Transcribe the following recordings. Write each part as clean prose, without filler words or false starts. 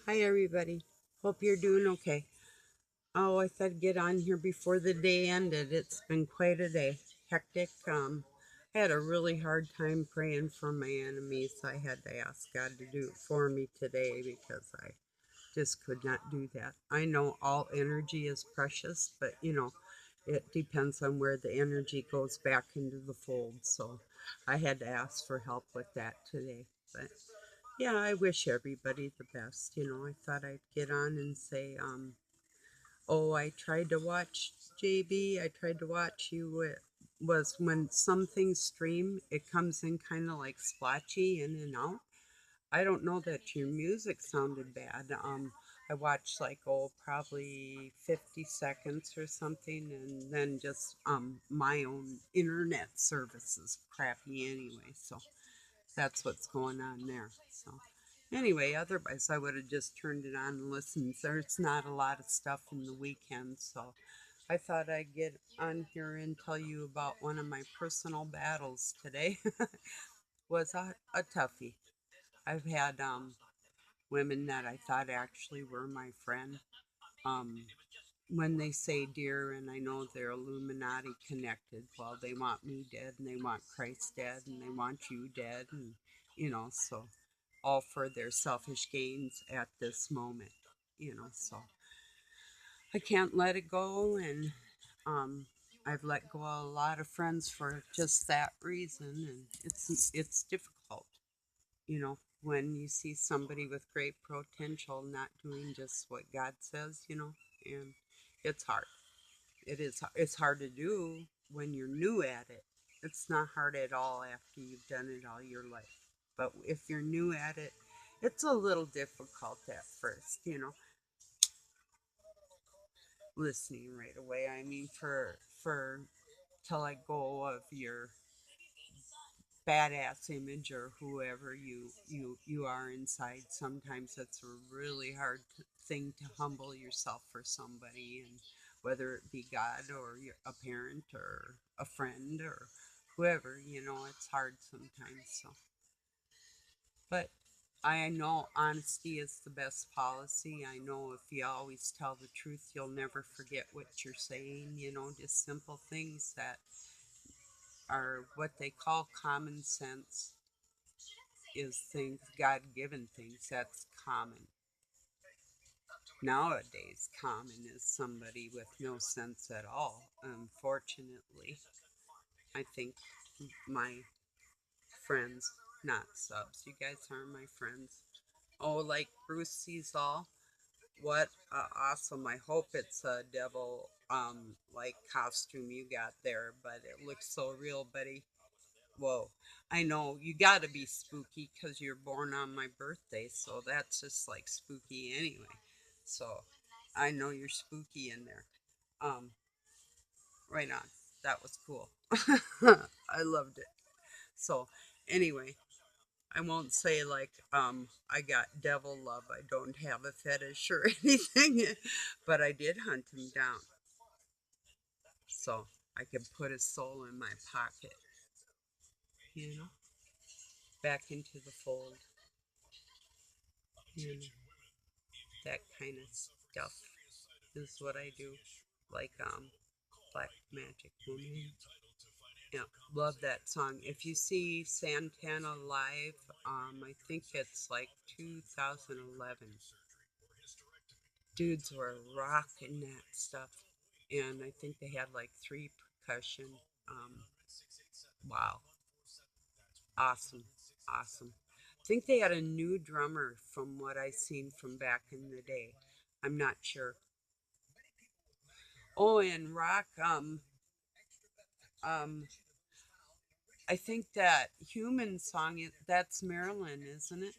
Hi, everybody. Hope you're doing okay. Oh, I thought I'd get on here before the day ended. It's been quite a day. Hectic. I had a really hard time praying for my enemies. I had to ask God to do it for me today because I just could not do that. I know all energy is precious, but it depends on where the energy goes back into the fold. So I had to ask for help with that today. But yeah, I wish everybody the best. I thought I'd get on and say, oh, I tried to watch JB. I tried to watch you. It was when some things stream, it comes in kind of like splotchy in and out. I don't know that your music sounded bad. I watched like, oh, probably 50 seconds or something, and then just my own internet service is crappy anyway. So that's what's going on there. So, anyway, otherwise, I would have just turned it on and listened. There's not a lot of stuff in the weekend, so I thought I'd get on here and tell you about one of my personal battles today. Was a toughie. I've had women that I thought actually were my friend. Um, when they say dear, and I know they're Illuminati connected, well, they want me dead, and they want Christ dead, and they want you dead, and so all for their selfish gains at this moment, so I can't let it go, and um, I've let go of a lot of friends for just that reason, and it's difficult, when you see somebody with great potential not doing just what God says, and it's hard. It's hard to do when you're new at it. It's not hard at all after you've done it all your life. But if you're new at it, it's a little difficult at first, listening right away. I mean, for to let go of your badass image or whoever you are inside. Sometimes it's a really hard thing to humble yourself for somebody, and whether it be God or a parent or a friend or whoever, it's hard sometimes. So, but I know honesty is the best policy. I know if you always tell the truth, you'll never forget what you're saying. Just simple things that are what they call common sense is things, God given things, that's common. Nowadays, common is somebody with no sense at all, unfortunately. I think my friends, not subs, you guys are my friends. Oh, like Bruce sees all. What awesome. I hope it's a devil like costume you got there, but it looks so real, buddy. Whoa. I know you gotta be spooky because you're born on my birthday, so that's just like spooky anyway. So I know you're spooky in there. Um, right on. That was cool. I loved it. So anyway, I won't say like I got devil love. I don't have a fetish or anything, but I did hunt him down. So I could put his soul in my pocket, you know, back into the fold, you know, that kind of stuff is what I do. Like Black Magic Woman. Yeah, love that song. If you see Santana live, I think it's like 2011. Dudes were rocking that stuff, and I think they had like three percussion. Um, wow, awesome, awesome. I think they had a new drummer from what I seen from back in the day. I'm not sure. Oh, and rock. Um, I think that human song that's Marilyn, isn't it?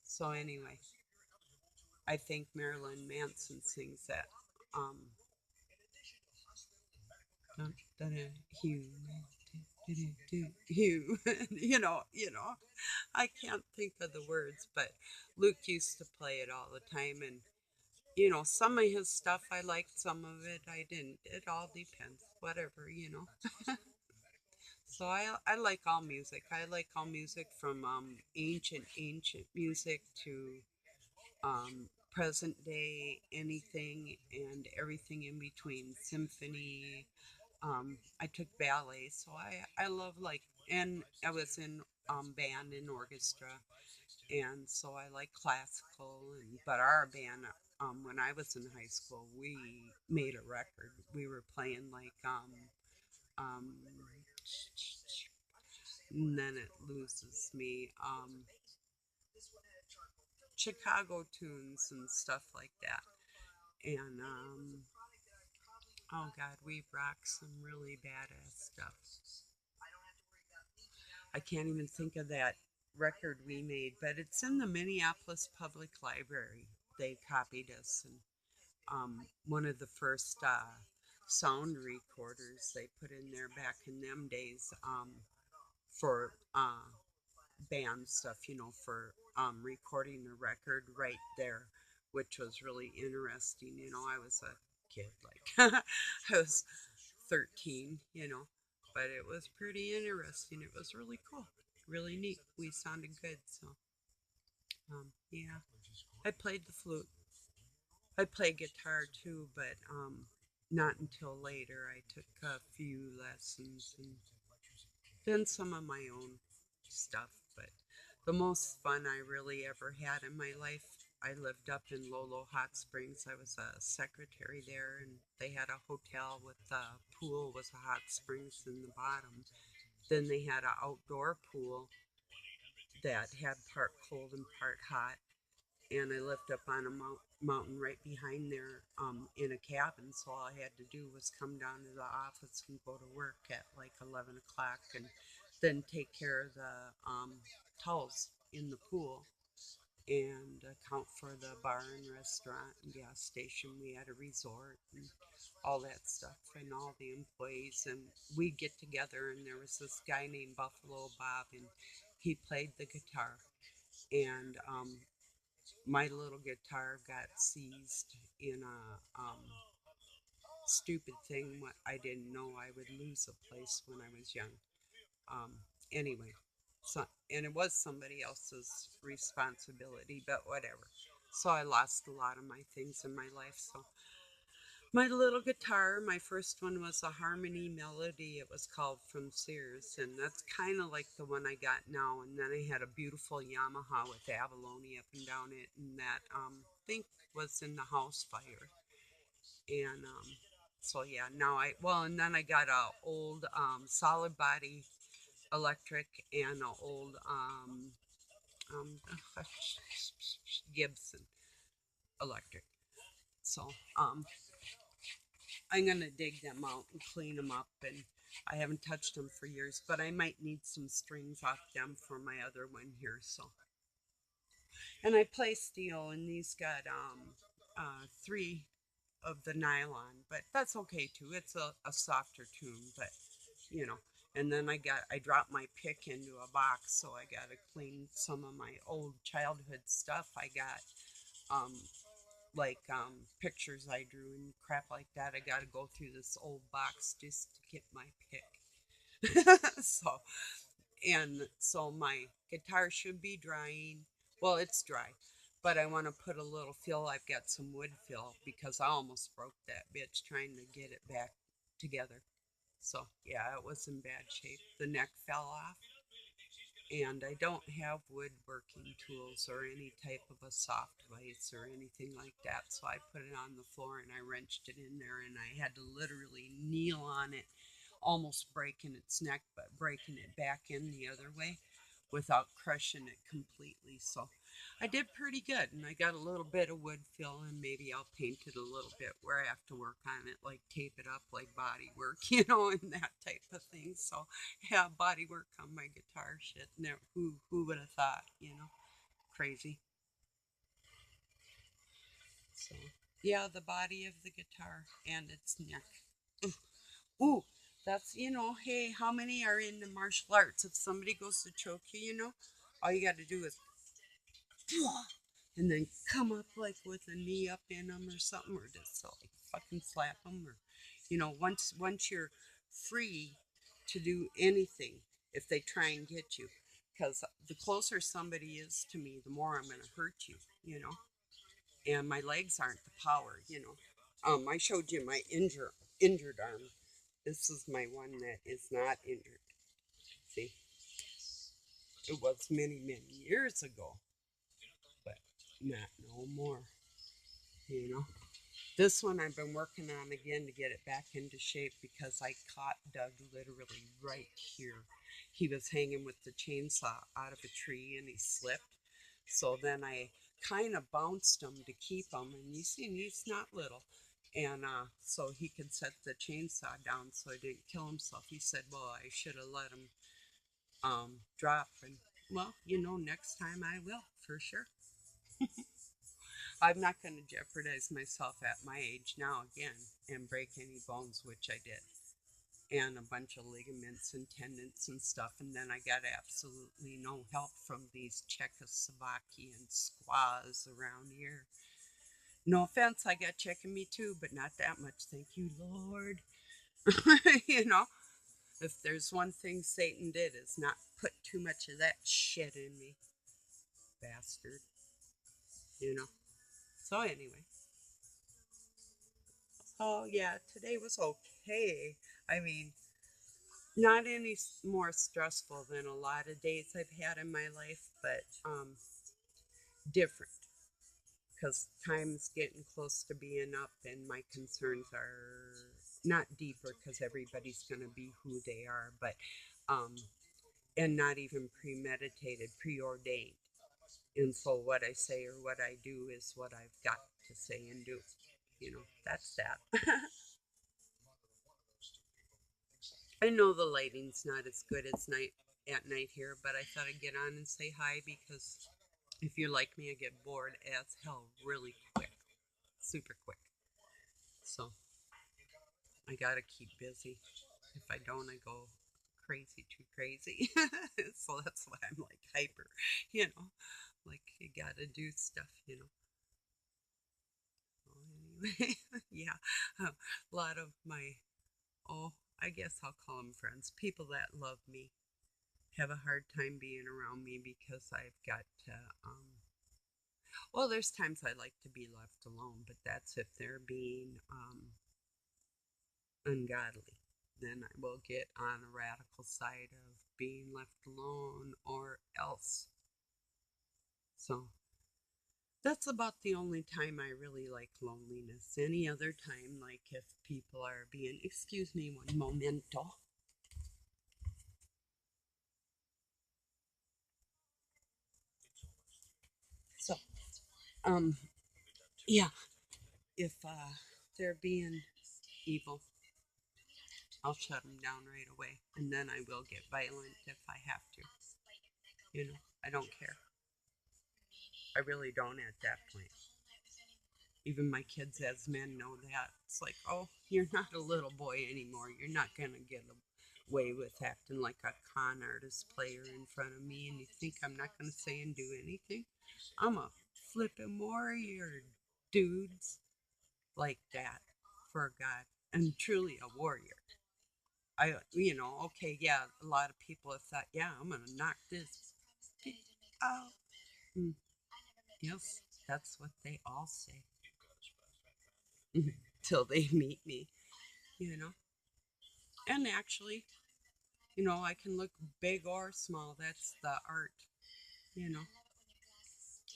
So anyway, I think Marilyn Manson sings that. Um, dun, dun, dun, human, human. I can't think of the words, but Luke used to play it all the time, and some of his stuff I liked, some of it I didn't. It all depends, whatever. So I like all music. I like all music from ancient music to present day, anything and everything in between, symphony. I took ballet, so I love like, and I was in band and orchestra, and so I like classical. And but our band, when I was in high school, we made a record. We were playing like um, and then it loses me. Chicago tunes and stuff like that. And oh god, we rocked some really badass stuff. I can't even think of that record we made, but it's in the Minneapolis Public Library. They copied us, and one of the first sound recorders they put in there back in them days, for band stuff, for recording the record right there, which was really interesting. I was a kid, like I was 13, but it was pretty interesting. It was really cool, really neat. We sounded good, so yeah. I played the flute. I play guitar too, but not until later. I took a few lessons and then some of my own stuff. But the most fun I really ever had in my life, I lived up in Lolo Hot Springs. I was a secretary there, and they had a hotel with a pool with a hot springs in the bottom. Then they had an outdoor pool that had part cold and part hot. And I lived up on a mountain right behind there, in a cabin. So all I had to do was come down to the office and go to work at like 11 o'clock, and then take care of the towels in the pool and account for the bar and restaurant and gas station. We had a resort and all that stuff, and all the employees. And we'd get together, and there was this guy named Buffalo Bob, and he played the guitar. And my little guitar got seized in a stupid thing. What I didn't know I would lose a place when I was young. Um, anyway, so, and it was somebody else's responsibility, but whatever. So I lost a lot of my things in my life. So my little guitar, my first one was a Harmony Melody. It was called from Sears, and that's kind of like the one I got now. And then I had a beautiful Yamaha with abalone up and down it, and that I think was in the house fire. And so yeah, now and then I got a old solid body electric and a old um, Gibson electric. So I'm gonna dig them out and clean them up, and I haven't touched them for years, but I might need some strings off them for my other one here. So, and I play steel, and these got three of the nylon, but that's okay too. It's a softer tune, but you know. And then I dropped my pick into a box, so I got to clean some of my old childhood stuff. I got um pictures I drew and crap like that. I got to go through this old box just to get my pick. So my guitar should be drying. Well, it's dry, but I want to put a little fill. I've got some wood fill because I almost broke that bitch trying to get it back together. So yeah, it was in bad shape. The neck fell off, and I don't have woodworking tools or any type of a soft vise or anything like that. So I put it on the floor and I wrenched it in there, and I had to literally kneel on it, almost breaking its neck, but breaking it back in the other way without crushing it completely. So I did pretty good, and I got a little bit of wood fill, and maybe I'll paint it a little bit where I have to work on it, like tape it up like body work, and that type of thing. So yeah, body work on my guitar shit. Never, who would have thought, crazy. So yeah, the body of the guitar and its neck. Ooh, that's, hey, how many are in the martial arts? If somebody goes to choke you, all you got to do is and then come up like with a knee up in them or something, or just like fucking slap them, or once you're free to do anything, if they try and get you, because the closer somebody is to me, the more I'm going to hurt you. and my legs aren't the power, you know. I showed you my injured arm. This is my one that is not injured. See, it was many years ago, but not no more. You know, this one I've been working on again to get it back into shape because I caught Doug literally right here. He was hanging with the chainsaw out of a tree and he slipped. So then I kind of bounced him to keep him, and you see, he's not little. And so he could set the chainsaw down so he didn't kill himself. He said, well, I should have let him drop. And, well, you know, next time I will, for sure. I'm not going to jeopardize myself at my age now again and break any bones, which I did, and a bunch of ligaments and tendons and stuff. And then I got absolutely no help from these Czechoslovakian squaws around here. No offense, I got Czech in me too, but not that much. Thank you, Lord. You know, if there's one thing Satan did is not put too much of that shit in me, bastard. You know. So anyway, oh yeah, today was okay. I mean, not any more stressful than a lot of days I've had in my life, but different because time's getting close to being up, and my concerns are not deeper because everybody's going to be who they are, but um, and not even premeditated, preordained. And so what I say or what I do is what I've got to say and do. You know, that's that. I know the lighting's not as good as night at night here, but I thought I'd get on and say hi because if you're like me, I get bored as hell really quick, super quick. So I gotta keep busy. If I don't, I go crazy, too crazy. So that's why I'm like hyper, you know, like you gotta do stuff, you know. Well, anyway, yeah, a lot of my, oh, I guess I'll call them friends, people that love me, have a hard time being around me because I've got to, well, there's times I like to be left alone, but that's if they're being ungodly. Then I will get on a radical side of being left alone or else. So that's about the only time I really like loneliness. Any other time, like if people are being, excuse me one momento. So, um, yeah, if they're being evil, I'll shut them down right away, and then I will get violent if I have to. You know, I don't care. I really don't at that point. Even my kids as men know that. It's like, oh, you're not a little boy anymore. You're not going to get away with acting like a con artist player in front of me, and you think I'm not going to say and do anything? I'm a flippin' warrior, dudes. Like that, for God. And truly a warrior. You know, okay, yeah, a lot of people have thought, yeah, I'm going to knock this out. Mm, yes, that's what they all say. Till they meet me, you know. And actually, you know, I can look big or small. That's the art, you know.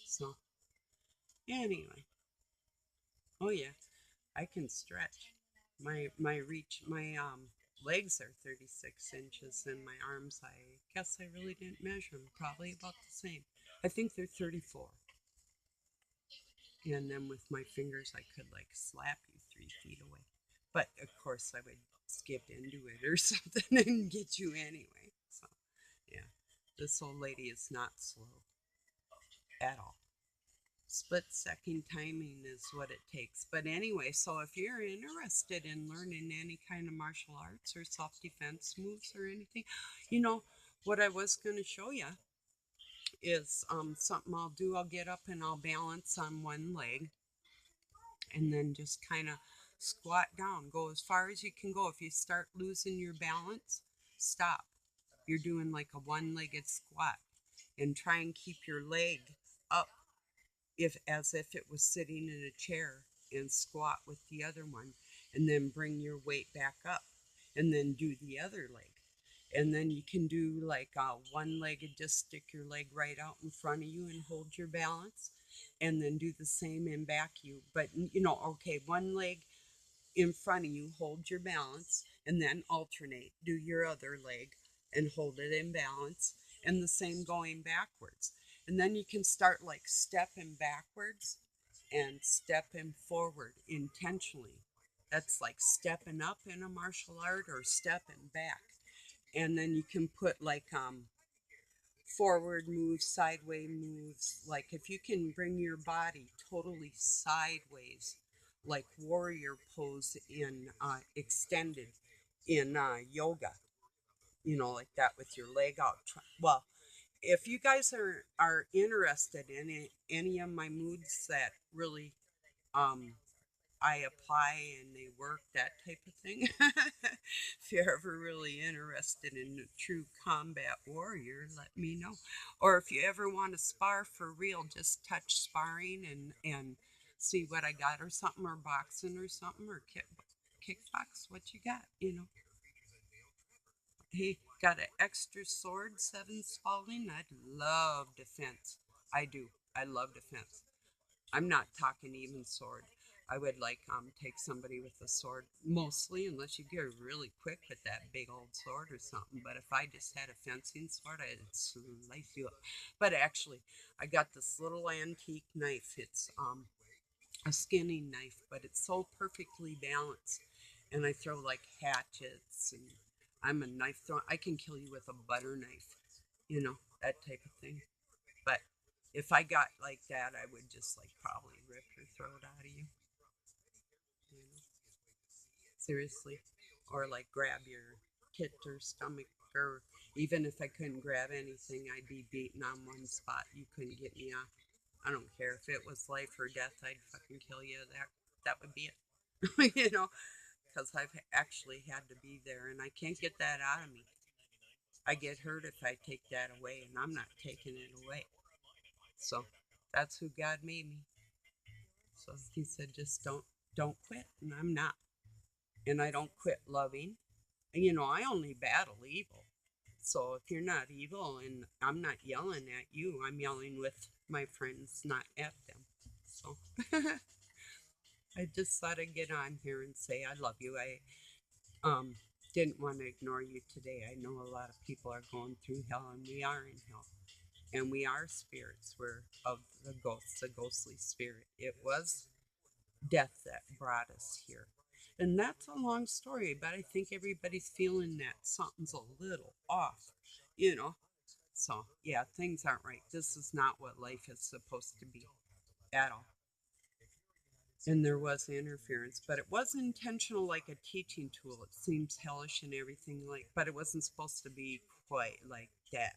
So, anyway. Oh yeah, I can stretch. My reach, my legs are 36 inches, and my arms, I guess I really didn't measure them. Probably about the same. I think they're 34. And then with my fingers, I could like slap you 3 feet away. But of course, I would skip into it or something and get you anyway. So, yeah, this old lady is not slow at all. Split second timing is what it takes. But anyway, so if you're interested in learning any kind of martial arts or self defense moves or anything, you know, what I was going to show you is something I'll do. I'll get up and I'll balance on one leg and then just kind of squat down. Go as far as you can go. If you start losing your balance, stop. You're doing like a one legged squat and try and keep your leg up if as if it was sitting in a chair, and squat with the other one, and then bring your weight back up, and then do the other leg. And then you can do like one legged, just stick your leg right out in front of you and hold your balance, and then do the same in back you. But okay, one leg in front of you, hold your balance, and then alternate. Do your other leg and hold it in balance, and the same going backwards. And then you can start like stepping backwards and stepping forward intentionally. That's like stepping up in a martial art or stepping back. And then you can put like forward moves, sideways moves. Like if you can bring your body totally sideways, like warrior pose in extended in yoga, like that with your leg out. Well, if you guys are interested in any of my moods that really um, I apply and they work, that type of thing. If you're ever really interested in a true combat warrior, let me know. Or if you ever want to spar for real, just touch sparring and see what I got or something, or boxing or something, or kickbox, what you got. He got an extra sword, seven spalding. I love defense. I do. I love defense. I'm not talking even sword. I would like take somebody with a sword mostly, unless you get really quick with that big old sword or something. But if I just had a fencing sword, I'd slice you up. But actually, I got this little antique knife. It's a skinning knife, but it's so perfectly balanced. And I throw like hatchets, and I'm a knife thrower. I can kill you with a butter knife, that type of thing. But if I got like that, I would just like probably rip your throat out of you. You know? Seriously. Or like grab your tit or stomach, or even if I couldn't grab anything, I'd be beaten on one spot. You couldn't get me off. I don't care if it was life or death, I'd fucking kill you. That would be it. Because I've actually had to be there, and I can't get that out of me. I get hurt if I take that away, and I'm not taking it away. So that's who God made me. So he said, just don't quit, and I'm not, and I don't quit loving. And, I only battle evil. So if you're not evil, and I'm not yelling at you, I'm yelling with my friends, not at them. So I just thought I'd get on here and say I love you. I didn't want to ignore you today. I know a lot of people are going through hell, and we are in hell. And we are spirits. We're of the ghosts, the ghostly spirit. It was death that brought us here. And that's a long story, but I think everybody's feeling that something's a little off, you know. So, yeah, things aren't right. This is not what life is supposed to be at all. And there was interference, but it was intentional, like a teaching tool. It seems hellish and everything, but it wasn't supposed to be quite like that.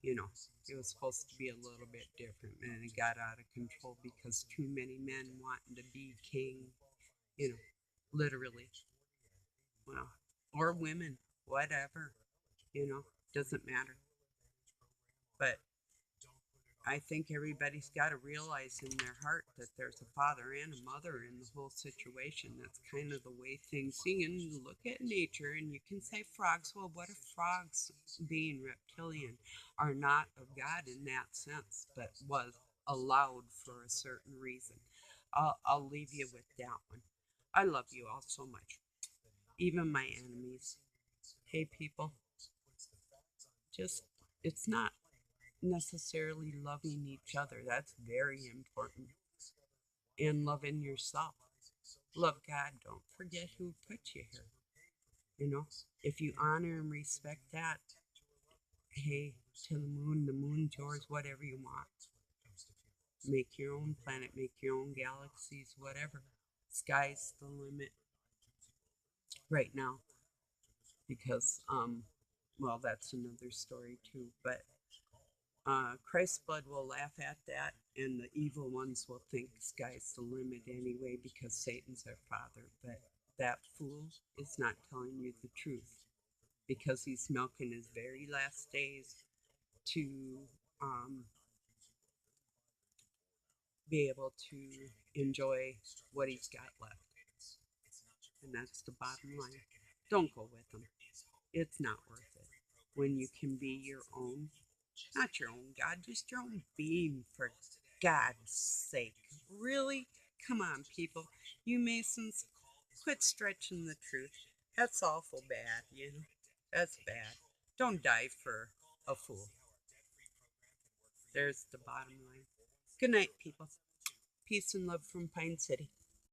You know, it was supposed to be a little bit different, and it got out of control because too many men wanting to be king, you know, literally. Well, or women, whatever, doesn't matter. But I think everybody's got to realize in their heart that there's a father and a mother in the whole situation. That's kind of the way things. You can look at nature and you can say frogs. Well, what if frogs, being reptilian, are not of God in that sense, but was allowed for a certain reason? I'll leave you with that one. I love you all so much, even my enemies. Hey, people, just, it's not necessarily loving each other. That's very important. And loving yourself. Love God. Don't forget who put you here. You know, if you honor and respect that, hey, to the moon's yours, whatever you want. Make your own planet, make your own galaxies, whatever. Sky's the limit right now because, well, that's another story too. But Christ's blood will laugh at that, and the evil ones will think sky's the limit anyway because Satan's their father. But that fool is not telling you the truth because he's milking his very last days to um, be able to enjoy what he's got left. And that's the bottom line. Don't go with them. It's not worth it. When you can be your own, not your own God, just your own being, for God's sake. Really? Come on, people. You Masons, quit stretching the truth. That's awful bad, you know? That's bad. Don't die for a fool. There's the bottom line. Good night, people. Peace and love from Pine City.